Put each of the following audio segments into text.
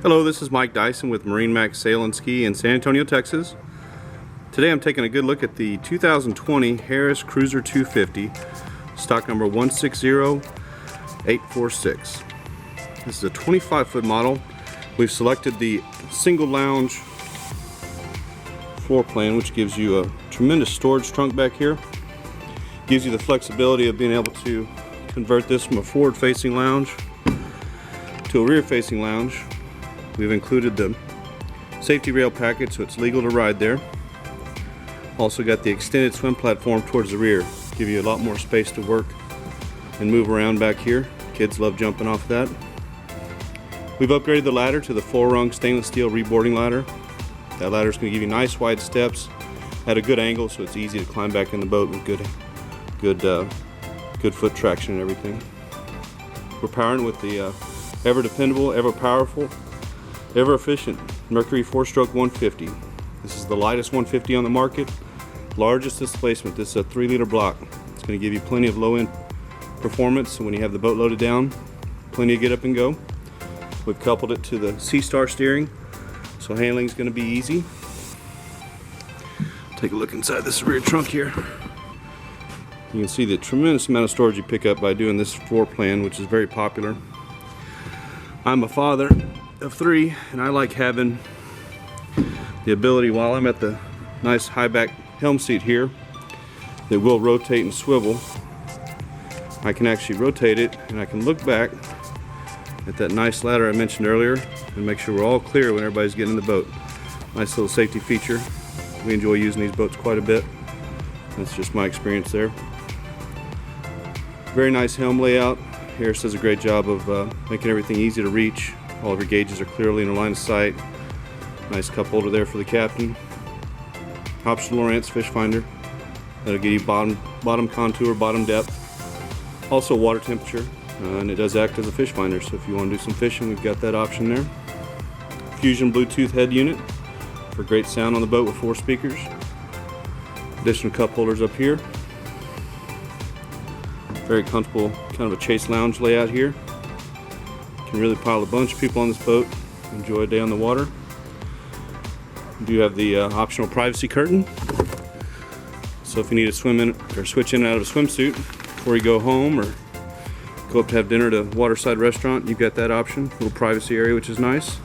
Hello, this is Mike Dyson with MarineMax Sail and Ski in San Antonio, Texas. Today I'm taking a good look at the 2020 Harris Cruiser 250, stock number 160846. This is a 25-foot model. We've selected the single lounge floor plan, which gives you a tremendous storage trunk back here. Gives you the flexibility of being able to convert this from a forward-facing lounge to a rear-facing lounge. We've included the safety rail package so it's legal to ride there. Also got the extended swim platform towards the rear. Give you a lot more space to work and move around back here. Kids love jumping off that. We've upgraded the ladder to the 4-rung stainless steel reboarding ladder. That ladder is going to give you nice wide steps at a good angle so it's easy to climb back in the boat with good foot traction and everything. We're powering with the ever dependable, ever powerful, ever efficient Mercury 4-stroke 150. This is the lightest 150 on the market, largest displacement. This is a 3-liter block. It's going to give you plenty of low-end performance when you have the boat loaded down, plenty of get up and go. We've coupled it to the Sst steering, so handling is going to be easy. Take a look inside this rear trunk here. You can see the tremendous amount of storage you pick up by doing this floor plan, which is very popular. I'm a father of 3, and I like having the ability, while I'm at the nice high back helm seat here that will rotate and swivel, I can actually rotate it and I can look back at that nice ladder I mentioned earlier and make sure we're all clear when everybody's getting in the boat. Nice little safety feature. We enjoy using these boats quite a bit. That's just my experience there. Very nice helm layout. Harris does a great job of making everything easy to reach. All of your gauges are clearly in a line of sight. Nice cup holder there for the captain. Optional Lowrance Fishfinder. That'll give you bottom contour, bottom depth. Also water temperature, and it does act as a fish finder, so if you want to do some fishing, we've got that option there. Fusion Bluetooth head unit for great sound on the boat with 4 speakers. Additional cup holders up here. Very comfortable, kind of a chase lounge layout here. Can really pile a bunch of people on this boat. Enjoy a day on the water. We do have the optional privacy curtain. So if you need to swim in or switch in and out of a swimsuit before you go home or go up to have dinner at a waterside restaurant, you've got that option. Little privacy area, which is nice.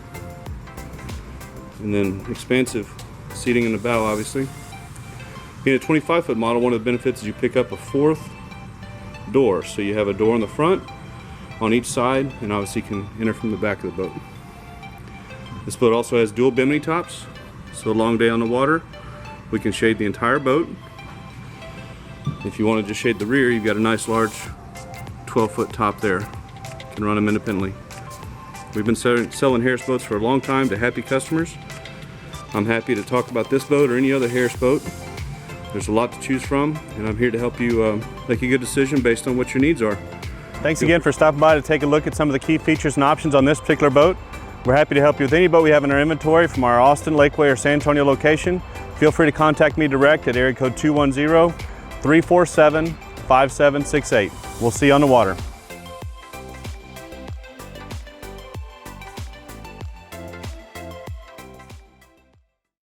And then expansive seating in the bow, obviously. Being a 25-foot model, one of the benefits is you pick up a 4th door. So you have a door in the front, on each side, and obviously you can enter from the back of the boat. This boat also has dual Bimini tops, so a long day on the water, we can shade the entire boat. If you want to just shade the rear, you've got a nice large 12-foot top there. You can run them independently. We've been selling Harris boats for a long time to happy customers. I'm happy to talk about this boat or any other Harris boat. There's a lot to choose from, and I'm here to help you make a good decision based on what your needs are. Thanks again for stopping by to take a look at some of the key features and options on this particular boat. We're happy to help you with any boat we have in our inventory from our Austin, Lakeway, or San Antonio location. Feel free to contact me direct at area code 210-347-5768. We'll see you on the water.